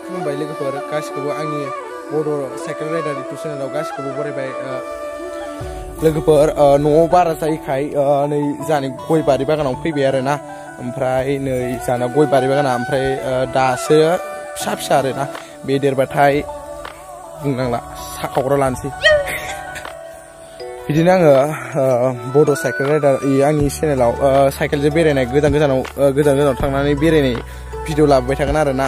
खुलुमबाय लोगोफोर गासिखौबो आंनि बड' साइकेल राइडार इउटुब चेनेलाव गासिखौबो बरायबाय लोगोफोर न'आव बारा जायैखाय नै जानि गय बारि बागानाव फैबाय आरोना ओमफ्राय नै जाना गय बारि बागाना ओमफ्राय दासो फिसा फिसा आरोना बे देरबाथाय बुंनांला साखावग्रा लानोसै बिदिनो आङो बड' साइकेल राइडार आंनि चेनेलाव साइकेलजों बेरायनाय गोजान गोजानाव थांनानै बेरायनाय भिडिअ लाबोबाय थागोन आरोना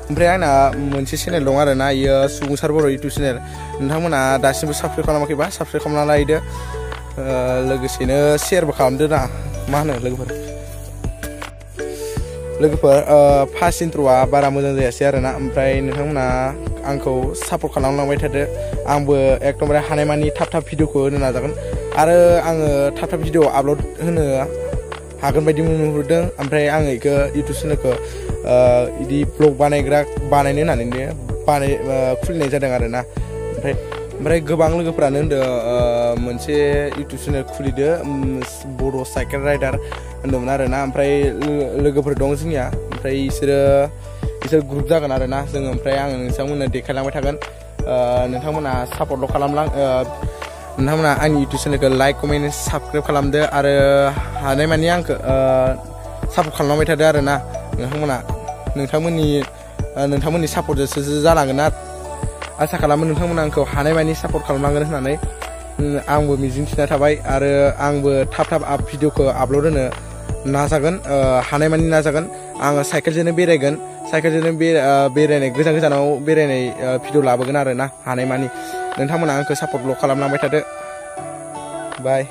ओमफ्राय आंना मोनसे चेनेल दं आरोना इयो सुबुंसार बर' इउटुब चेनेल नोंथांमोना दासिमबो साबस्क्राइब खालामाखैबा साबस्क्राइब खालामना लायदो लोगोसेनो शेयारबो खालामदो ना मा होनो लोगोफोर फार्स्ट इन्ट्र'आ बारा मोजां जायासै आरोना ओमफ्राय नोंथांमोना आंखौ सापर्ट खालामलांबाय थादो आंबो एकदमबारे हानायमानि थाब भिडिअखौ होनो नाजागोन आरो आङो थाब भिडिअ आपल'ड होनो हागोन बायदि नुहुरदों ओमफ्राय आङो इखौ इउटुब चेनेलखौ इदि ब्लग बानायनो होननानैनो खुलिनाय जादों आरोना ओमफ्राय गोबां लोगोफोरानो होनदों मोनसे इउटुब चेनेल खुलिदो बड' साइकेल राइडार होनदोंमोन आरोना ओमफ्राय लोगोफोर दं जोंनिया ओमफ्राय इसोर ग्रुप जागोन आरोना जोङो ओमफ्राय आङो नोंथांमोननो देखायलांबाय थागोन नोंथांमोना सापर्टल' नोंथांमोना आंनि इउटुब चेनेलखौ लाइक कमेन्ट साबस्क्राइब खालामदो आरो हानायमानि आंखौ सापर्ट खालामलांबाय थादो आरोना नोंथांमोननि सापर्टजोंसो जालांगोन ना आसा खालामो नोंथांमोना आंखौ हानायमानि सापर्ट खालामलांगोन होननानै आंबो मिजिंथिना थाबाय आरो आंबो थाब भिडिअखौ आपल'ड होनो नाजागोन हानायमानि नाजागोन आङो साइकेलजोंनो बेरायगोन साइकेलजोंनो बेरायनाय गोजानाव बेरायनाय भिडिअ लाबोगोन आरोना हानायमानि नोंथांमोना आंखौ सापर्टल' खालामलांबाय थादो बाय